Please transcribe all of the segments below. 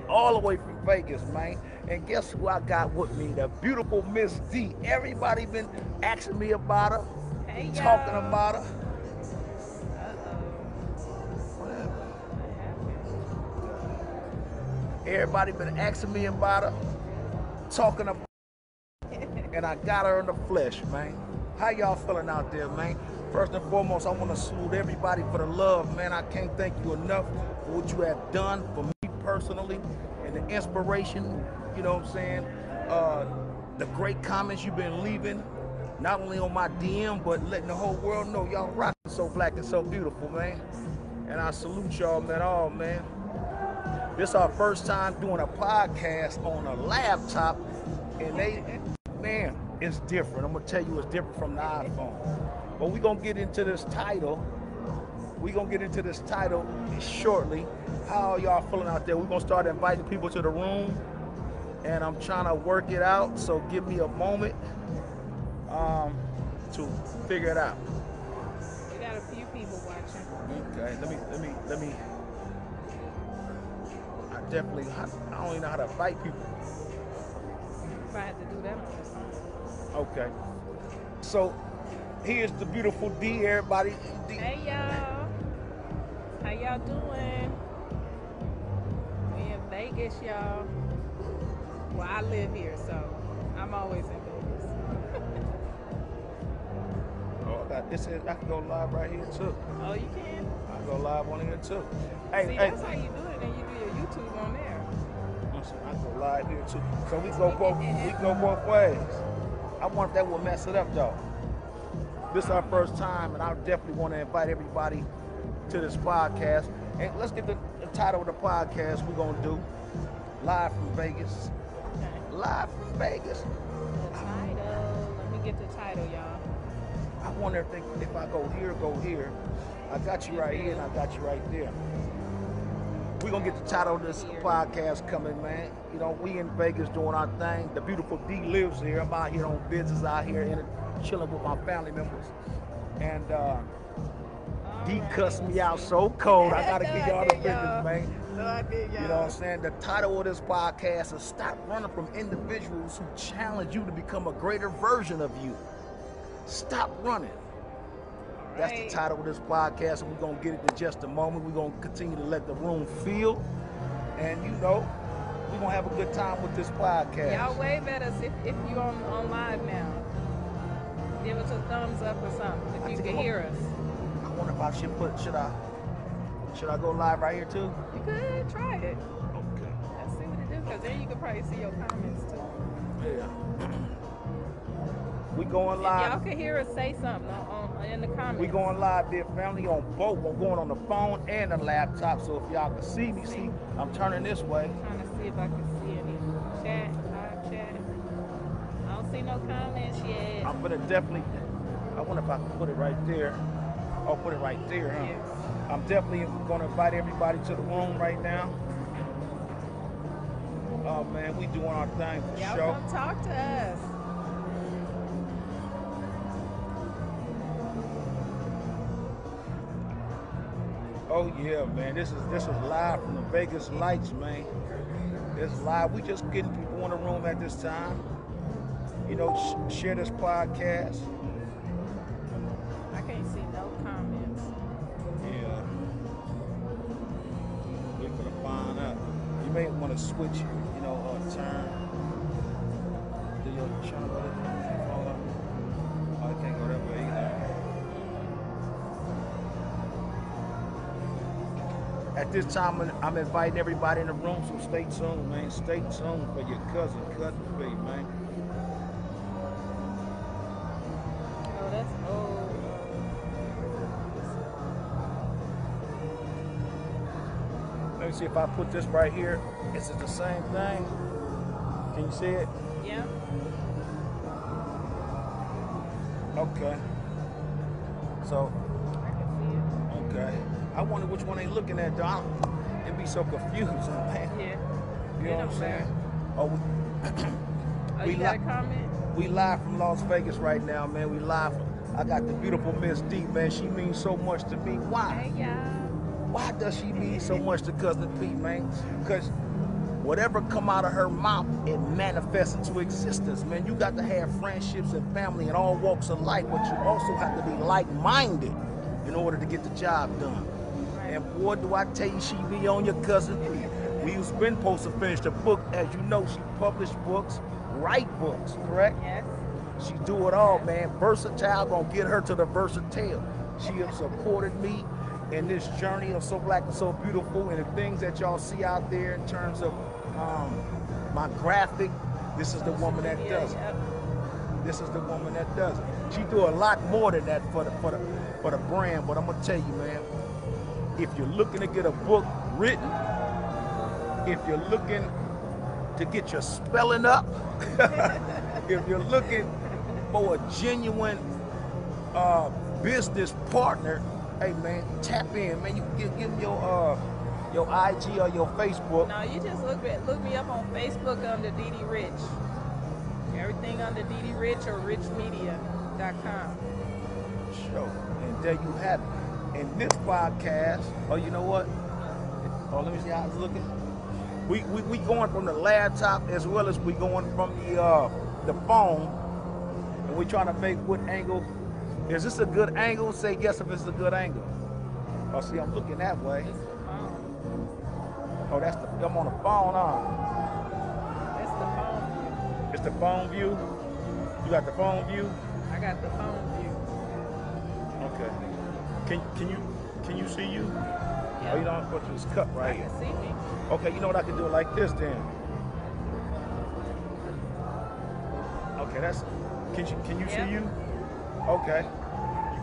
all the way from Vegas, man. And guess who I got with me? The beautiful Miss D. Everybody been asking me about her, Hey talking y'all. about her. Uh-oh. What happened? What happened? Everybody been asking me about her, talking about, and I got her in the flesh, man. How y'all feeling out there, man? First and foremost, I want to salute everybody for the love, man. I can't thank you enough for what you have done for me personally and the inspiration, you know what I'm saying? Uh, the great comments you've been leaving, not only on my DM, but letting the whole world know y'all rocking so black and so beautiful, man. And I salute y'all, man, all, man. This is our first time doing a podcast on a laptop, and man, it's different. I'm gonna tell you, it's different from the iPhone. But we're gonna get into this title. We're gonna get into this title shortly. How y'all feeling out there? We're gonna start inviting people to the room, and I'm trying to work it out. So give me a moment um, to figure it out. We got a few people watching. Okay, let me. I definitely, I don't even know how to invite people. If I had to do that on this one. Okay. So here's the beautiful D, everybody. D. Hey y'all. How y'all doing? We in Vegas, y'all. Well, I live here, so I'm always in Vegas. Oh, I got this. I can go live right here too. Oh, you can? I can go live on here too. Hey, See, hey. that's how you do it, and you do your YouTube on there. Listen, I can go live here too. So we go both ways. I wonder if that will mess it up though. This is our first time, and I definitely want to invite everybody to this podcast. And let's get the title of the podcast we're gonna do. Live from Vegas. Okay. Live from Vegas. The title. Let me get the title, y'all. I wonder if I go here. I got you right here and I got you right there. We're gonna get the title of this podcast coming, man. You know, we in Vegas doing our thing. The beautiful D lives here. I'm out here on business out here and chilling with my family members. And D cussed me out so cold. I gotta give y'all the business, man. No, I did, y'all. You know what I'm saying? The title of this podcast is Stop Running from Individuals Who Challenge You to Become a Greater Version of You. Stop running. That's the title of this podcast, and we're going to get it in just a moment. We're going to continue to let the room feel. And, you know, we're going to have a good time with this podcast. Y'all wave at us if you're on live now. Give us a thumbs up or something if you can hear us. I wonder if I should I go live right here too? You could try it. Okay. Let's see what it do, because then you can probably see your comments too. Yeah. We going If live. y'all can hear us, say something in the comments. We going live, dear family, on both. We're going on the phone and the laptop. So if y'all can see me, I'm turning this way. I'm trying to see if I can see any live chat. I don't see no comments yet. I'm gonna definitely. I wonder if I can put it right there. Oh, put it right there, huh? Yes. I'm definitely gonna invite everybody to the room right now. Oh man, we doing our thing for Y'all sure. come talk to us. Oh yeah, man. This is live from the Vegas Lights, man. This is live. We just getting people in the room at this time. You know, share this podcast. I can't see no comments. Yeah. We're gonna find out. You may want to switch, you know, turn. Do your trying to go this way? Hold on. Oh, I can't go that way either. At this time, I'm inviting everybody in the room, so stay tuned, man. Stay tuned for your cousin Faye, man. Oh, that's old. Let me see if I put this right here. Is it the same thing? Can you see it? Yeah. Okay. So, I can see it. okay. I wonder which one they looking at, Don. It'd be so confusing, man. Yeah. You know what I'm saying? Oh, Oh, you got a comment? we live from Las Vegas right now, man. We live. I got the beautiful Miss D, man. She means so much to me. Why? Hey, y'all. Why does she mean so much to Cousin P, man? Because whatever come out of her mouth, it manifests into existence, man. You got to have friendships and family in all walks of life, but you also have to be like-minded in order to get the job done. And boy, do I tell you, she be on your Cousin P. We was been supposed to finish the book. As you know, she published books, write books, correct? Yes. She do it all, man. Versatile, gonna get her to the versatile. She has supported me in this journey of So Black and So Beautiful, and the things that y'all see out there in terms of my graphic. This is the woman that does it. This is the woman that does it. She do a lot more than that for the brand. But I'm gonna tell you, man, if you're looking to get a book written, if you're looking to get your spelling up, if you're looking for a genuine business partner, hey man, tap in, man. You can give them your IG or your Facebook. No, you just look me up on Facebook under Dee Rich. Everything under Dee Rich or richmedia.com. Sure. And there you have it. And this podcast, oh, you know what? Oh, let me see how it's looking. We going from the laptop as well as we going from the phone, and we trying to make what angle. Is this a good angle? Say yes if it's a good angle. Oh, see, I'm looking that way. It's the phone. Oh, I'm on the phone, huh? It's the phone view. It's the phone view. You got the phone view? I got the phone view. Okay. Can you see you? Yeah. Oh, you don't put this cup I right can here. see me. Okay, you know what, I can do it like this then. Okay, that's. Can you see you? Okay.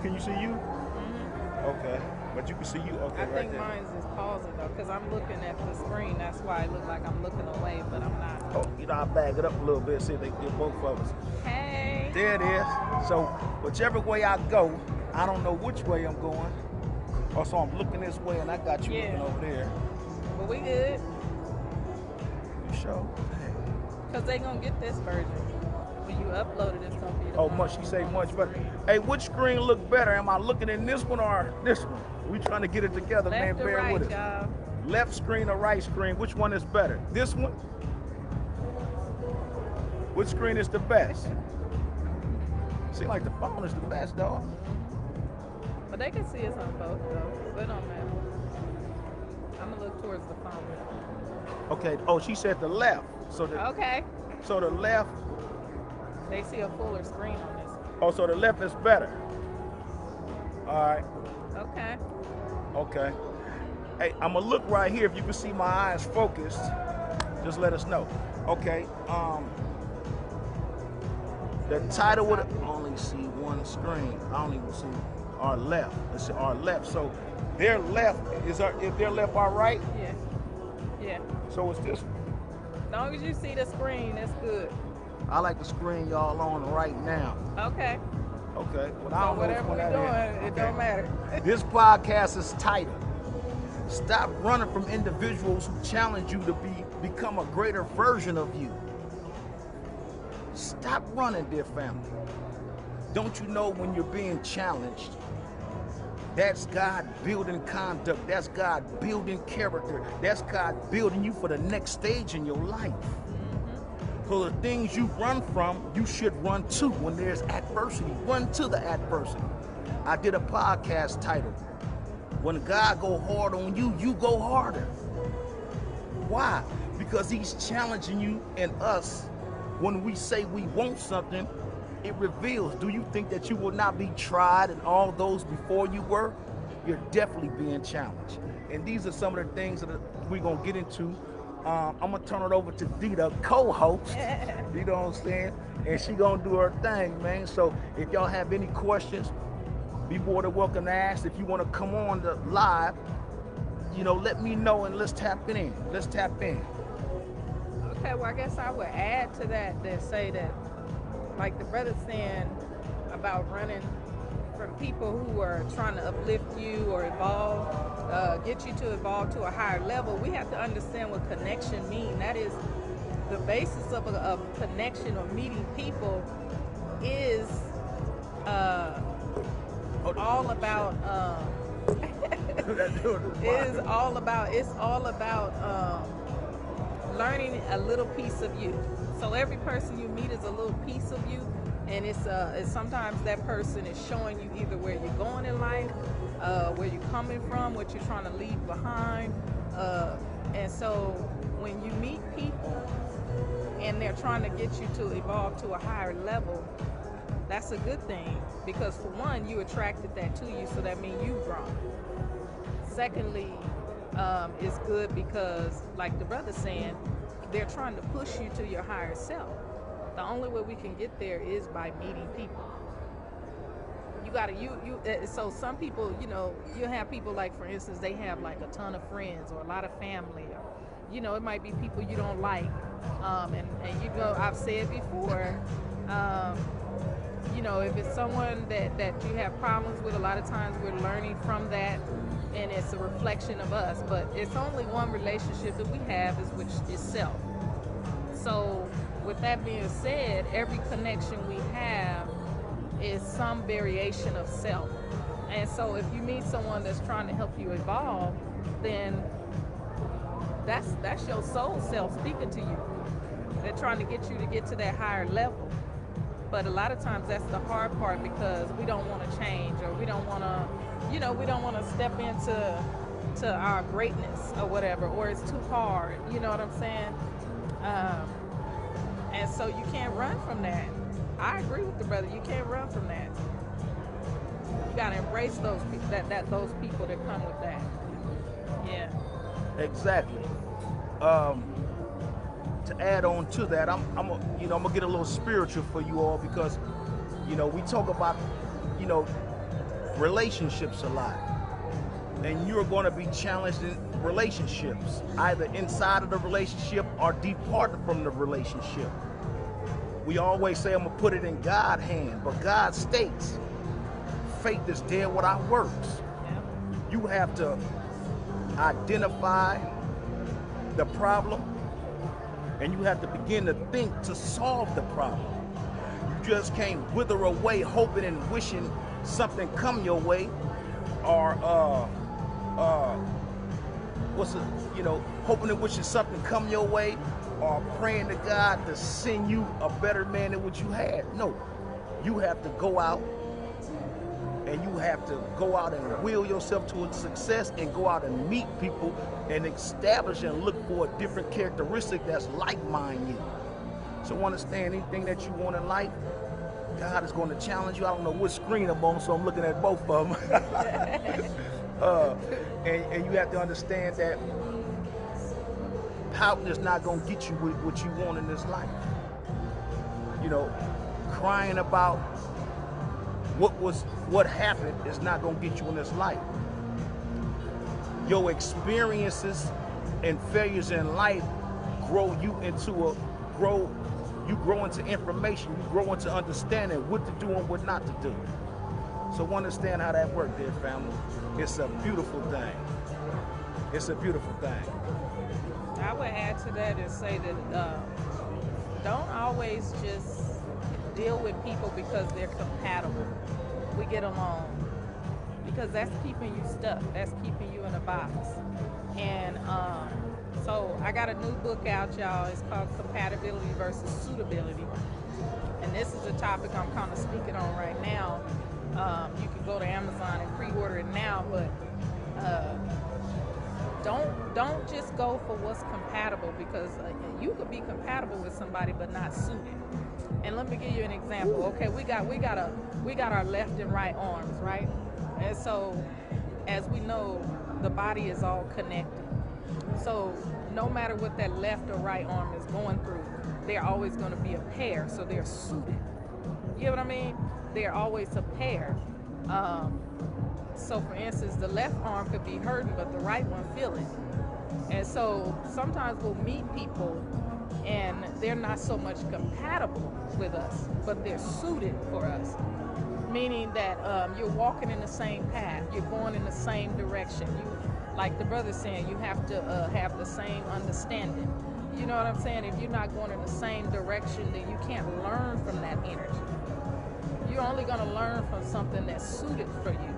Can you see you? Mm-hmm. Okay. But you can see you. Okay, I right think there. mine's is pausing though, because I'm looking at the screen. That's why it looks like I'm looking away, but I'm not. Oh, you know, I'll bag it up a little bit, see if they get both of us. Hey. There it is. So whichever way I go, I don't know which way I'm going. Oh, so I'm looking this way and I got you looking over there. But we good. You sure? Because they going to get this version. When you upload it, it's going to be the Oh, one. much she say much better. Hey, which screen look better? Am I looking in this one or this one? We trying to get it together, Left man. or Bear right, with us. y'all. Left screen or right screen? Which one is better? This one? Which screen is the best? Seems like the phone is the best, dog. But they can see us on both, though. So it don't matter. I'm going to look towards the phone. Okay. Oh, she said the left. So the Okay. so the left. They see a fuller screen on this. Oh, so the left is better. All right. Okay. Okay. Hey, I'm gonna look right here. If you can see my eyes focused, just let us know. Okay. The title would only see one screen. I don't even see our left. It's our left. So their left is if their left, our right. Yeah. Yeah. So it's this. As long as you see the screen, that's good. I like the screen y'all on right now. Okay. Okay. Well, I So don't know whatever which we're one doing, that is. it don't matter. This podcast is titled "Stop Running from Individuals Who Challenge You to become a greater version of you." Stop running, dear family. Don't you know when you're being challenged, that's God building conduct, that's God building character, that's God building you for the next stage in your life. So the things you run from, you should run to when there's adversity. Run to the adversity. I did a podcast titled, "When God go hard on you, you go harder." Why? Because he's challenging you and us. When we say we want something, it reveals, do you think that you will not be tried and all those before you were? You're definitely being challenged. And these are some of the things that we're going to get into. I'm going to turn it over to Dita, co-host. You know what I'm saying? And she going to do her thing, man. So if y'all have any questions, be more than welcome to ask. If you want to come on the live, you know, let me know and let's tap in. Let's tap in. Okay, well, I guess I would add to that say that, like the brother saying about running from people who are trying to uplift you or evolve, get you to evolve to a higher level, we have to understand what connection means. That is the basis of a connection or meeting people is all about That dude is It is fine. all about, it's all about learning a little piece of you. So every person you meet is a little piece of you, and it's sometimes that person is showing you either where you're going in life, where you're coming from, what you're trying to leave behind, uh, and so when you meet people and they're trying to get you to evolve to a higher level, that's a good thing because for one, you attracted that to you, so that means you've grown. Secondly, it's good because, like the brother saying, they're trying to push you to your higher self. The only way we can get there is by meeting people. You gotta so some people, you have people like, for instance, they have like a ton of friends or a lot of family, or it might be people you don't like, and I've said before, um, if it's someone that you have problems with, a lot of times we're learning from that, and it's a reflection of us. But it's only one relationship that we have, is which is self. So, with that being said, every connection we have is some variation of self. And so, if you meet someone that's trying to help you evolve, then that's your soul self speaking to you. They're trying to get you to get to that higher level. But a lot of times that's the hard part because we don't want to change, or we don't want to, we don't want to step into our greatness or whatever, or it's too hard. You know what I'm saying? Um, and so you can't run from that. I agree with the brother. You can't run from that. You gotta embrace those people those people that come with that. Yeah. Exactly. Um, to add on to that, I'm gonna get a little spiritual for you all because, we talk about, you know, relationships a lot, and you're going to be challenged in relationships, either inside of the relationship or departed from the relationship. We always say, I'm gonna put it in God's hand, but God states, faith is dead without works. Yeah. You have to identify the problem, and you have to begin to think to solve the problem. You just can't wither away hoping and wishing something come your way, or what's it, hoping and wishing something come your way, or praying to God to send you a better man than what you had. No, you have to go out, and you have to go out and will yourself to a success, and go out and meet people and establish and look for a different characteristic that's like-minded you. So understand, anything that you want in life, God is going to challenge you. I don't know what screen I'm on, so I'm looking at both of them. And you have to understand that pouting is not going to get you what you want in this life. Crying about what happened is not going to get you in this life. Your experiences and failures in life grow you grow into information, you grow into understanding what to do and what not to do. So understand how that works, dear family. It's a beautiful thing. It's a beautiful thing. I would add to that and say that don't always just deal with people because they're compatible. We get along. Because that's keeping you stuck. That's keeping you in a box. And so I got a new book out, y'all. It's called Compatibility versus Suitability. And this is a topic I'm kind of speaking on right now. You can go to Amazon and pre-order it now, but don't just go for what's compatible, because you could be compatible with somebody but not suited. And let me give you an example. Okay, we got our left and right arms, right? And so, as we know, the body is all connected. So no matter what that left or right arm is going through, they're always going to be a pair. So they're suited. You know what I mean? They're always a pair. So for instance, the left arm could be hurting, but the right one feeling. And so sometimes we'll meet people and they're not so much compatible with us, but they're suited for us. Meaning that you're walking in the same path, you're going in the same direction. Like the brother's saying, you have to have the same understanding. You know what I'm saying? If you're not going in the same direction, then you can't learn from that energy. You're only going to learn from something that's suited for you.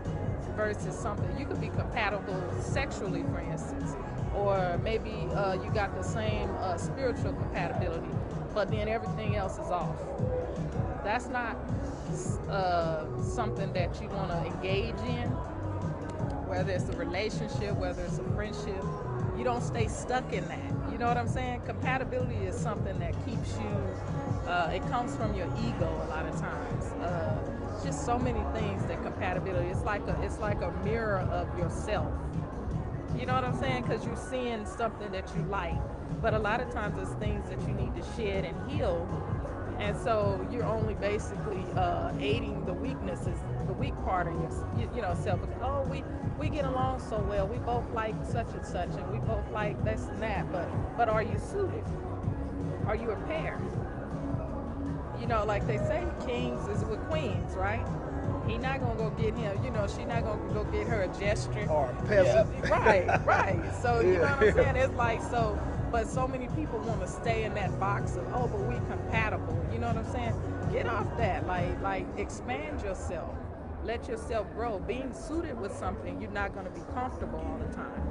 versus something. You could be compatible sexually, for instance, or maybe you got the same spiritual compatibility, but then everything else is off. That's not something that you want to engage in, whether it's a relationship, whether it's a friendship. You don't stay stuck in that. You know what I'm saying? Compatibility is something that keeps you, it comes from your ego a lot of times. Just so many things that compatibility, it's like a mirror of yourself. You know what I'm saying? Because you're seeing something that you like. But a lot of times it's things that you need to shed and heal. And so you're only basically aiding the weaknesses, the weak part of your self. Oh, we get along so well. We both like such and such, and we both like this and that. But are you suited? Are you a pair? You know, like they say, kings is with queens, right? He not gonna go get him. You know, she not gonna go get her a gesture or a peasant. Yeah, right. So you know what I'm saying? It's like so. But so many people want to stay in that box of, oh, but we compatible. You know what I'm saying? Get off that. Like expand yourself. Let yourself grow. Being suited with something, you're not going to be comfortable all the time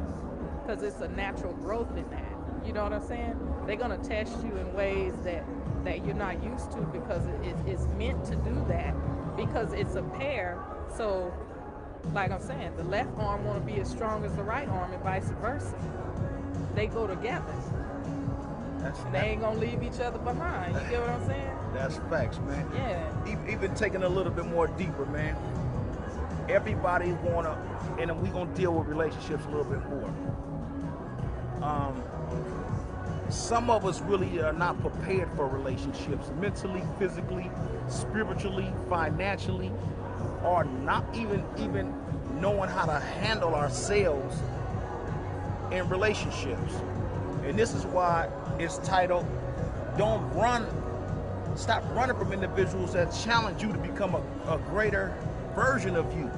because it's a natural growth in that. You know what I'm saying? They're going to test you in ways that you're not used to because it's meant to do that because it's a pair. So, like I'm saying, the left arm want to be as strong as the right arm and vice versa. They go together. They ain't gonna leave each other behind. You get what I'm saying? That's facts, man. Yeah. Even taking a little bit more deeper, man. Everybody wanna, and we gonna deal with relationships a little bit more. Some of us really are not prepared for relationships, mentally, physically, spiritually, financially, or not even knowing how to handle ourselves in relationships. And this is why it's titled, Stop running from individuals that challenge you to become a greater version of you.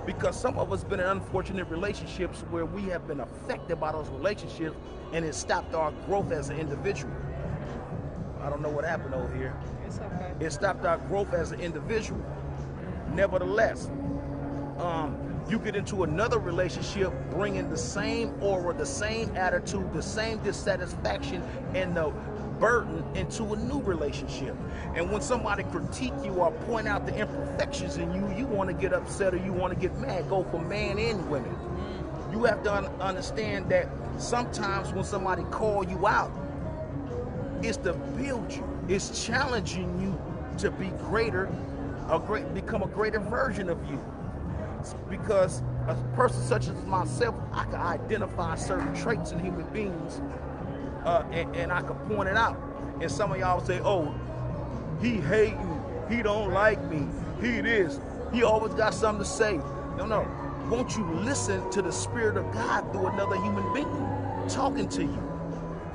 Because some of us been in unfortunate relationships where we have been affected by those relationships and it stopped our growth as an individual. I don't know what happened over here. It's okay. It stopped our growth as an individual. Nevertheless, you get into another relationship bringing the same aura, the same attitude, the same dissatisfaction and the burden into a new relationship. And when somebody critique you or point out the imperfections in you, you want to get upset or you want to get mad. Go for men and women. You have to understand that sometimes when somebody call you out, it's to build you. It's challenging you to be greater, become a greater version of you. Because a person such as myself, I can identify certain traits in human beings, and I can point it out. And some of y'all say, "Oh, he hating, he don't like me, he this, he always got something to say." No. Won't you listen to the Spirit of God through another human being talking to you?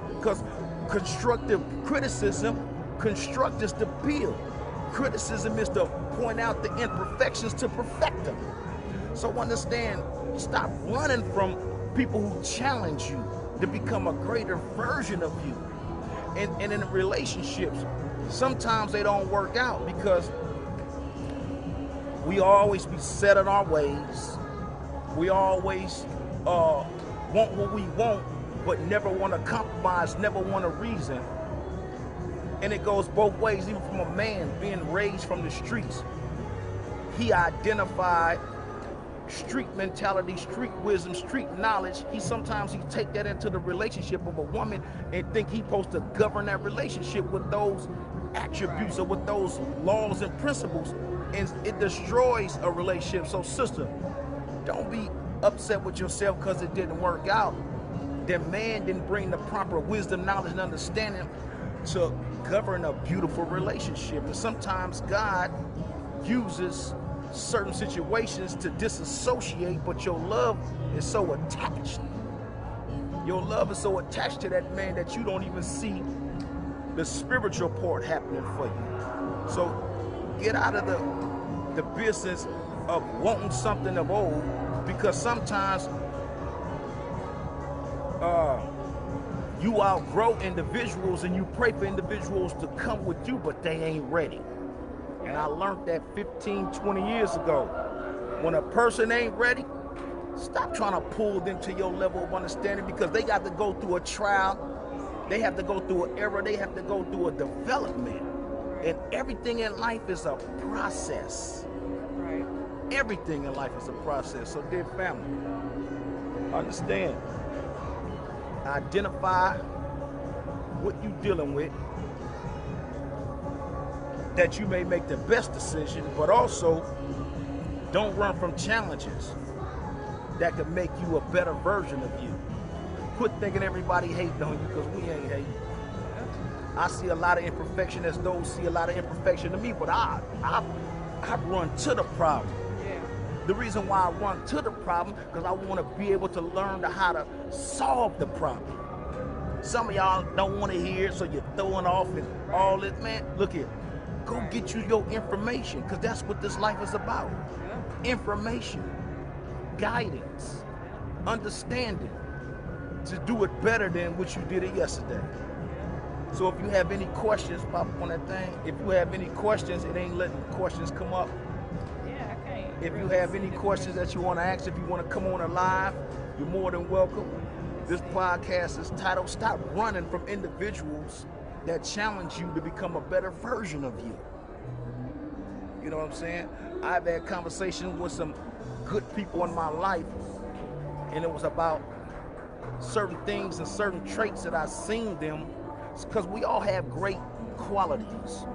Because constructive criticism, construct is to build. Criticism is to point out the imperfections to perfect them. So understand, stop running from people who challenge you to become a greater version of you. And in relationships, sometimes they don't work out because we always be set in our ways. We always want what we want, but never want to compromise, never want to reason. And it goes both ways, even from a man being raised from the streets. He identified street mentality, street wisdom, street knowledge. Sometimes he take that into the relationship of a woman and think he's supposed to govern that relationship with those attributes or with those laws and principles, and it destroys a relationship. So sister, don't be upset with yourself because it didn't work out. That man didn't bring the proper wisdom, knowledge, and understanding to govern a beautiful relationship. And sometimes God uses certain situations to disassociate, but your love is so attached. Your love is so attached to that man that you don't even see the spiritual part happening for you. So get out of the business of wanting something of old, because sometimes you outgrow individuals and you pray for individuals to come with you, but they ain't ready. And I learned that 15, 20 years ago When a person ain't ready, stop trying to pull them to your level of understanding, because they got to go through a trial. They have to go through an error. They have to go through a development. And everything in life is a process. Right. Everything in life is a process. So, dear family, understand. Identify what you're dealing with, that you may make the best decision, but also don't run from challenges that could make you a better version of you. Quit thinking everybody hating on you, because we ain't hating. I see a lot of imperfection as those see a lot of imperfection to me, but I run to the problem. Yeah. The reason why I run to the problem, because I want to be able to learn how to solve the problem. Some of y'all don't want to hear it, so you're throwing off and all this. Man, look here. Go get you your information, because that's what this life is about. Yeah. Information, guidance, understanding to do it better than what you did it yesterday. So if you have any questions, pop up on that thing. If you have any questions, it ain't letting questions come up. Yeah, I can't. If you really have see any the questions that you want to ask, if you want to come on a live, you're more than welcome. This podcast is titled "Stop Running from Individuals That Challenge You to Become a Better Version of You." You know what I'm saying? I've had conversations with some good people in my life, and it was about certain things and certain traits that I've seen them, because we all have great qualities.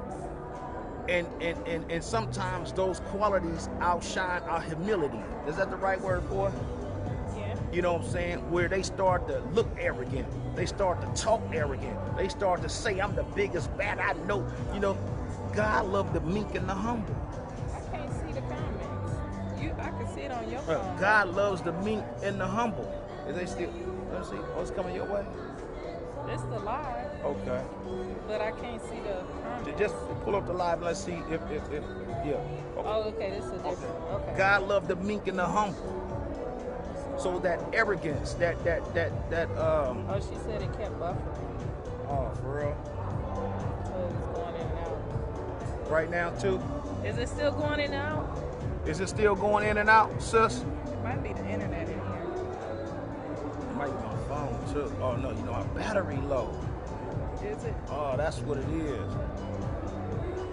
And sometimes those qualities outshine our humility. Is that the right word for it? Yeah. You know what I'm saying? Where they start to look arrogant. They start to talk arrogant. They start to say, I'm the biggest bat I know. You know, God loved the meek and the humble. I can't see the comments. I can see it on your phone. God loves the meek and the humble. Is they still, let me see, what's coming your way? It's the live, Okay. but I can't see the comments. Just pull up the live and let's see if yeah. Okay. Oh, okay, this is different. Okay. God loved the meek and the humble. So that arrogance, that Oh, she said it kept buffering. oh, for real? So it's going in and out. Right now too? Is it still going in and out? Is it still going in and out, sis? It might be the internet in here. It might be my phone too. Oh no, you know our battery low. Is it? Oh, that's what it is.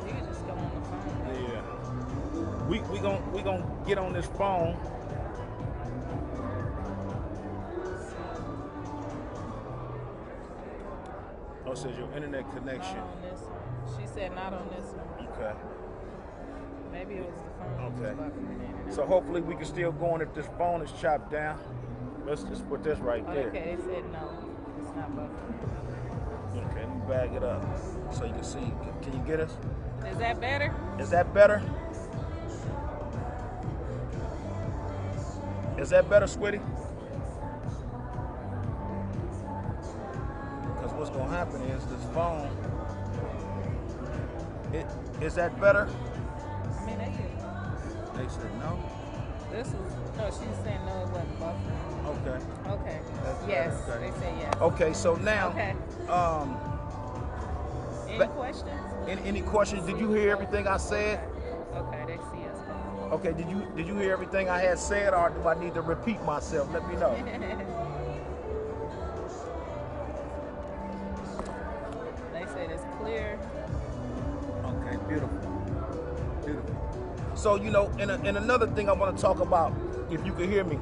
You can just go on the phone. Yeah. We gon' get on this phone. Oh, it says your internet connection. Not on this one. She said not on this one. Okay. Maybe it was the phone. Okay. That was buffering in and out. So hopefully we can still go on if this phone is chopped down. Let's just put this right Oh, there. okay, they said no. It's not buffering. Okay, let me bag it up so you can see. Can you get us? Is that better? Is that better? Is that better, Switty? Because what's going to happen is this phone, is that better? I mean, They said no. this was, no, she was saying no, it wasn't buffering. Okay. Okay. That's Yes, better, okay. they say yes. Okay, so now, Okay. Any but- questions? any questions? Did you hear everything I said? Okay, they see us. Okay, did you hear everything I had said, or do I need to repeat myself? Let me know. They said it's clear. Okay, beautiful. Beautiful. So, you know, and another thing I want to talk about, if you can hear me,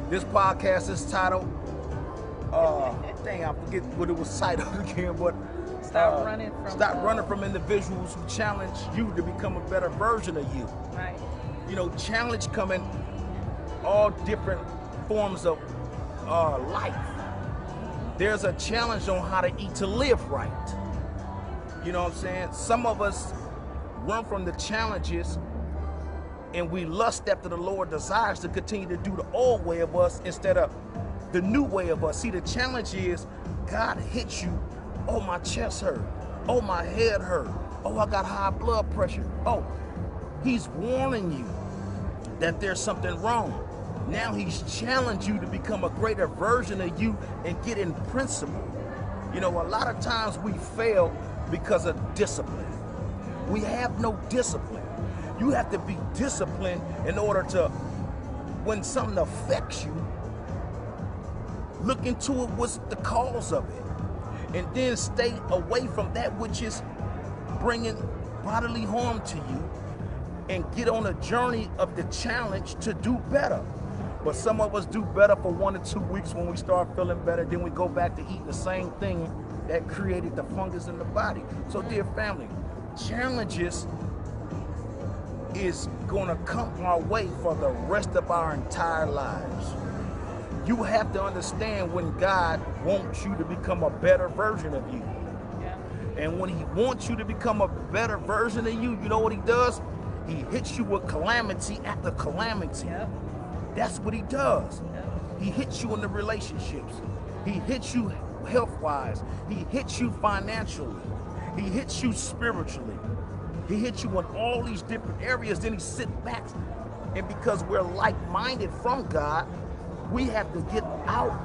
this podcast is titled, dang, I forget what it was titled again, but Stop running from Stop running from individuals who challenge you to become a better version of you. Right. You know, challenge come in all different forms of life. There's a challenge on how to eat to live right. You know what I'm saying? Some of us run from the challenges and we lust after the Lord desires to continue to do the old way of us instead of the new way of us. See, the challenge is God hits you. Oh, my chest hurt. Oh, my head hurt. Oh, I got high blood pressure. Oh, he's warning you that there's something wrong. Now he's challenged you to become a greater version of you and get in principle. You know, a lot of times we fail because of discipline. We have no discipline. You have to be disciplined in order to, when something affects you, look into it, what's the cause of it, and then stay away from that which is bringing bodily harm to you, and get on a journey of the challenge to do better. But some of us do better for 1 or 2 weeks when we start feeling better, then we go back to eating the same thing that created the fungus in the body. So dear family, challenges is gonna come our way for the rest of our entire lives. You have to understand when God wants you to become a better version of you. Yeah. And when he wants you to become a better version of you, you know what he does? He hits you with calamity after calamity. Yep. That's what he does. Yep. He hits you in the relationships. He hits you health-wise. He hits you financially. He hits you spiritually. He hits you in all these different areas. Then he sits back, and because we're like-minded from God, we have to get out.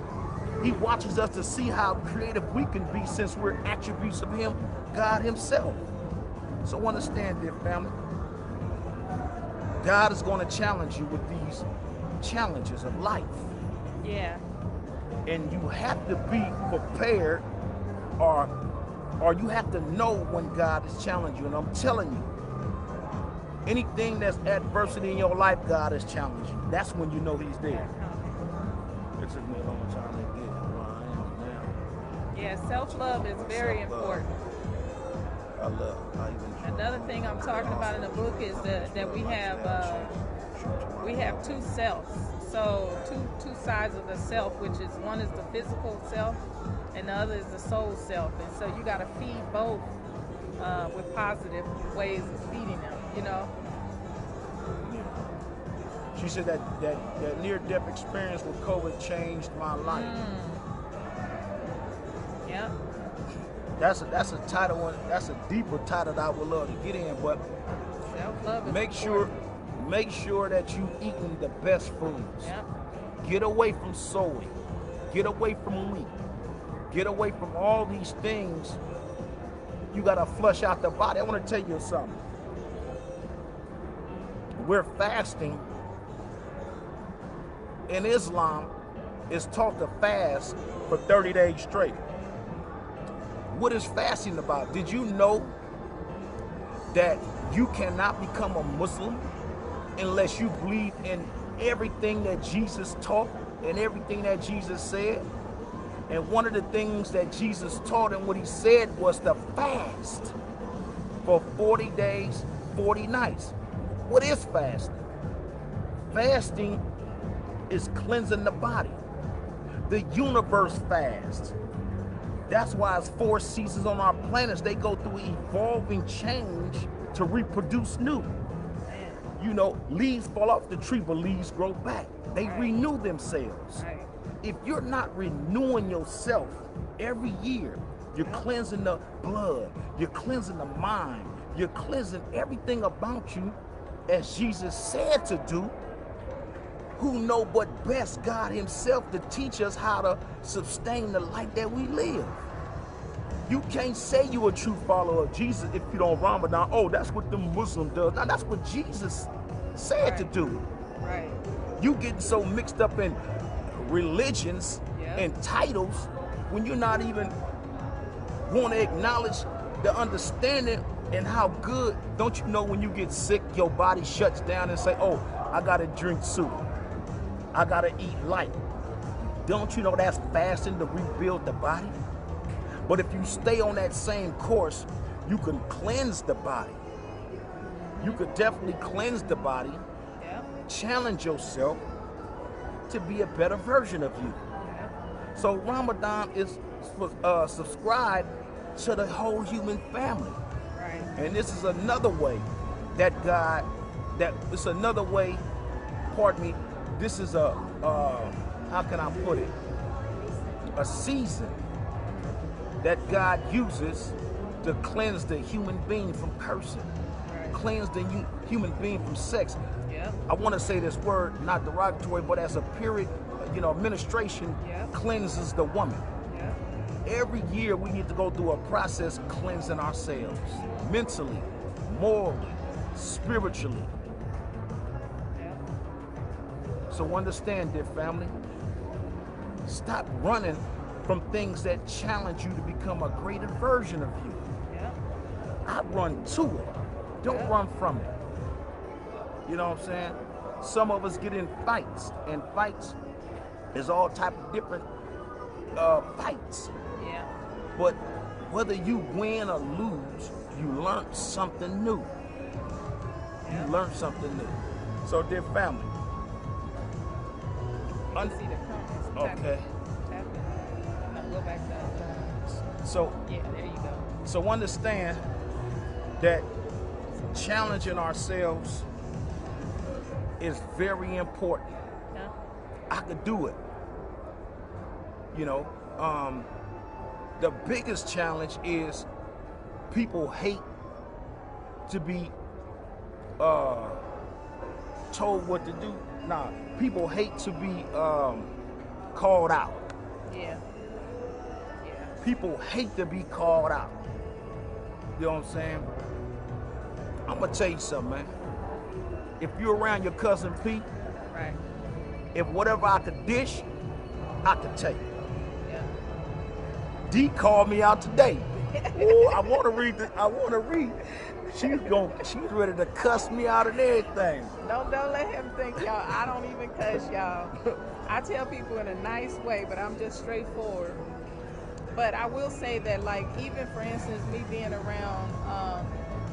He watches us to see how creative we can be, since we're attributes of him, God himself. So understand, dear family, God is going to challenge you with these challenges of life. Yeah. And you have to be prepared, or you have to know when God is challenging you. And I'm telling you, anything that's adversity in your life, God is challenging you. That's when you know he's there. It took me a long time to get where I am now. Yeah, self-love is very important. I love. Another thing I'm talking about in the book is that we have two selves. So two sides of the self, which is, one is the physical self and the other is the soul self. And so you got to feed both with positive ways of feeding them, you know. She said that near-death experience with COVID changed my life. Yeah. That's a title one. That's a deeper title that I would love to get in. But self-love is make sure that you eating the best foods. Yep. Get away from sowing. Get away from wheat. Get away from all these things. You gotta flush out the body. I want to tell you something. We're fasting. In Islam, it's taught to fast for 30 days straight. What is fasting about? Did you know that you cannot become a Muslim unless you believe in everything that Jesus taught and everything that Jesus said? And one of the things that Jesus taught and what he said was to fast for 40 days, 40 nights. What is fasting? Fasting is cleansing the body. The universe fasts. That's why it's 4 seasons on our planets. They go through evolving change to reproduce new. You know, leaves fall off the tree, but leaves grow back. They renew themselves. If you're not renewing yourself every year, you're cleansing the blood, you're cleansing the mind, you're cleansing everything about you as Jesus said to do. Who know but best God himself to teach us how to sustain the life that we live. You can't say you're a true follower of Jesus if you don't Ramadan. Oh, that's what the Muslim does. Now that's what Jesus said to do. Right. You getting so mixed up in religions and titles when you're not even want to acknowledge the understanding and how good. Don't you know when you get sick, your body shuts down and say, oh, I gotta drink soup. I gotta eat light. Don't you know that's fasting to rebuild the body? But if you stay on that same course, you can cleanse the body. You could definitely cleanse the body, challenge yourself to be a better version of you. So Ramadan is subscribed to the whole human family. Right. And this is another way that it's another way, pardon me, this is a, how can I put it? A season that God uses to cleanse the human being from cursing, cleanse the human being from sex. I want to say this word, not derogatory, but as a period, you know, administration cleanses the woman. Every year we need to go through a process cleansing ourselves, mentally, morally, spiritually. Yeah. So understand, dear family, stop running from things that challenge you to become a greater version of you. Yeah. I run to it. Don't Yeah. run from it. You know what I'm saying? Some of us get in fights, and fights is all type of different fights. Yeah. But whether you win or lose, you learn something new. Yeah. You learn something new. So, dear family, You can see the comments. okay. Tap it. No, go back to So, yeah, there you go. so understand that challenging ourselves is very important. Yeah. I could do it. You know, the biggest challenge is people hate to be told what to do. Nah, people hate to be called out. Yeah. Yeah. People hate to be called out. You know what I'm saying? I'm gonna tell you something, man. If you're around your cousin Pete, Right. if whatever I could dish, I could take. Yeah. D called me out today. Ooh, I want to read. She's ready to cuss me out and everything. Don't let him think y'all. I don't even cuss y'all. I tell people in a nice way, but I'm just straightforward. But I will say that, like, even for instance, me being around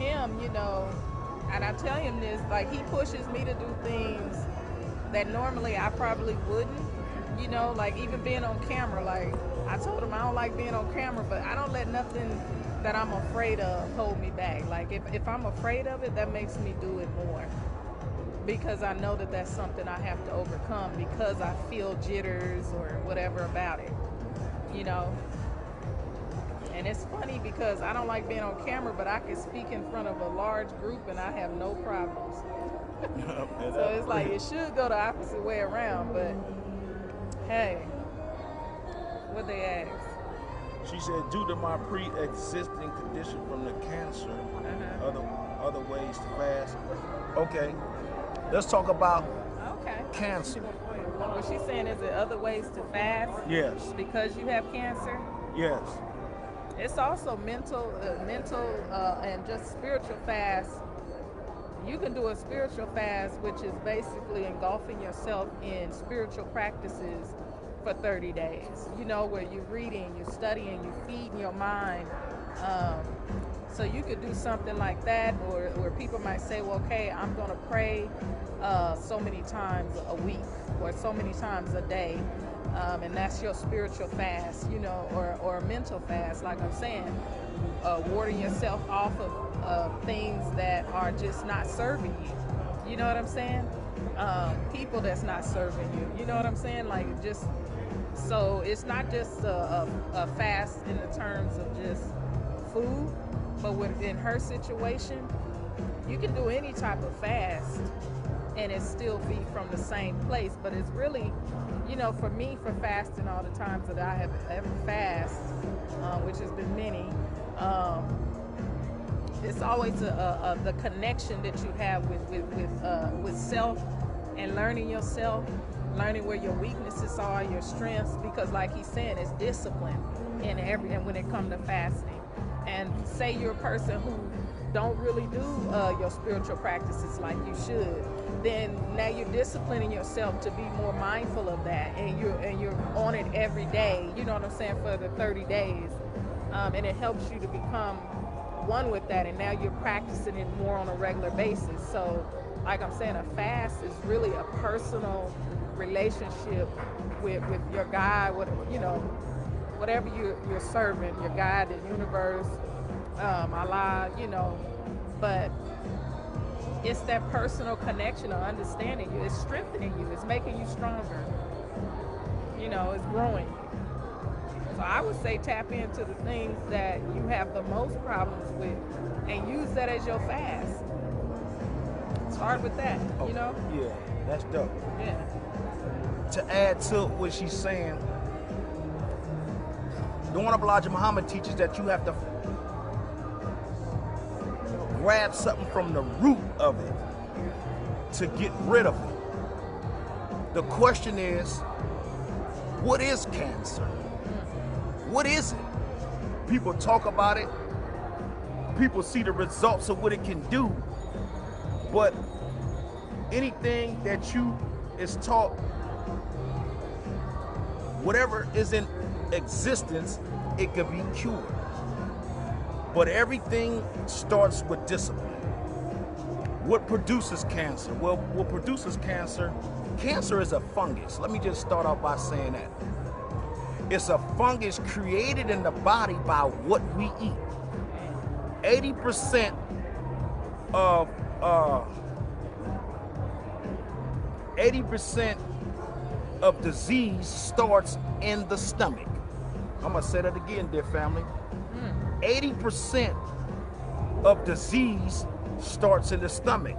him, you know, and I tell him this, like, he pushes me to do things that normally I probably wouldn't. You know, like even being on camera, like I told him I don't like being on camera, but I don't let nothing that I'm afraid of hold me back. Like if I'm afraid of it, that makes me do it more, because I know that that's something I have to overcome because I feel jitters or whatever about it, you know. And it's funny because I don't like being on camera, but I can speak in front of a large group and I have no problems. So it's like it should go the opposite way around, but hey, what they ask? She said, due to my pre-existing condition from the cancer, other ways to fast. Okay, let's talk about cancer. What she's saying is there other ways to fast? Yes. Because you have cancer? Yes. It's also mental and just spiritual fast. You can do a spiritual fast, which is basically engulfing yourself in spiritual practices for 30 days. You know, where you're reading, you're studying, you're feeding your mind. So you could do something like that, or where people might say, well, okay, I'm going to pray so many times a week or so many times a day. And that's your spiritual fast, you know, or a mental fast, like I'm saying, warding yourself off of things that are just not serving you. You know what I'm saying? People that's not serving you. You know what I'm saying? Like just, so it's not just a fast in the terms of just food, but within her situation, you can do any type of fast and it still be from the same place. But it's really, you know, for me, for fasting, all the times that I have ever fast, which has been many, it's always the connection that you have with self and learning yourself, learning where your weaknesses are, your strengths, because like he's saying, it's discipline and when it comes to fasting. And say you're a person who don't really do your spiritual practices like you should, then now you're disciplining yourself to be more mindful of that, and you're on it every day, you know what I'm saying, for the 30 days, and it helps you to become one with that, and now you're practicing it more on a regular basis. So like I'm saying, a fast is really a personal relationship with your God, you know, whatever you're serving, your God, the universe, Allah, you know, but it's that personal connection of understanding you. It's strengthening you. It's making you stronger. You know, it's growing you. So I would say tap into the things that you have the most problems with and use that as your fast. Start with that, you know? Yeah, that's dope. Yeah. To add to what she's saying, the Honorable Elijah Muhammad teaches that you have to, grab something from the root of it to get rid of it. The question is, what is cancer? What is it? People talk about it. People see the results of what it can do. But anything that you is taught, whatever is in existence, it can be cured. But everything starts with discipline. What produces cancer? Well, what produces cancer? Cancer is a fungus. Let me just start off by saying that. It's a fungus created in the body by what we eat. 80% of 80% of disease starts in the stomach. I'm gonna say that again, dear family. 80% of disease starts in the stomach.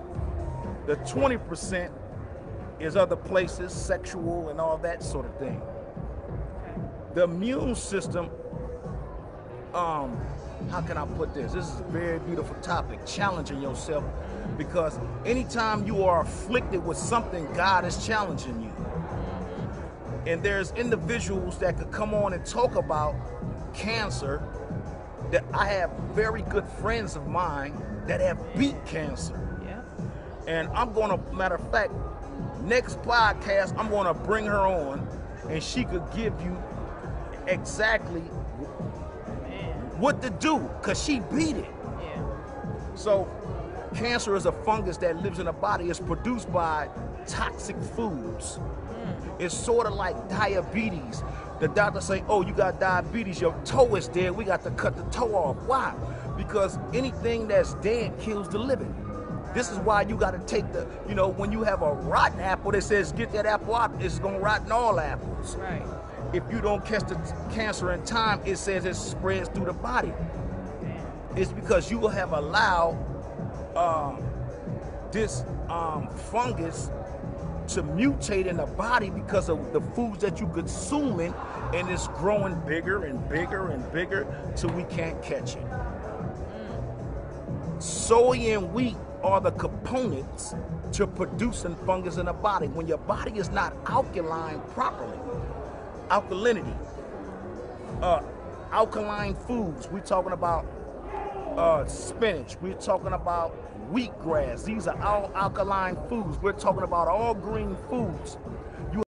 The 20% is other places, sexual and all that sort of thing. The immune system, how can I put this? This is a very beautiful topic, challenging yourself, because anytime you are afflicted with something, God is challenging you. And there's individuals that could come on and talk about cancer, that I have very good friends of mine that have beat cancer. Yeah. And I'm gonna, matter of fact, next podcast, I'm gonna bring her on and she could give you exactly what to do, because she beat it. Yeah. So cancer is a fungus that lives in the body. It's produced by toxic foods. It's sort of like diabetes. The doctor say, oh, you got diabetes, your toe is dead, we got to cut the toe off. Why? Because anything that's dead kills the living. This is why you got to take the, you know, when you have a rotten apple that says get that apple out, it's going to rot in all apples. Right. If you don't catch the cancer in time, it says it spreads through the body. It's because you will have allowed this fungus to mutate in the body because of the foods that you consuming, and it's growing bigger and bigger and bigger till we can't catch it. Soy and wheat are the components to producing fungus in the body. When your body is not alkaline properly, alkalinity, alkaline foods, we're talking about spinach, we're talking about wheatgrass. These are all alkaline foods. We're talking about all green foods.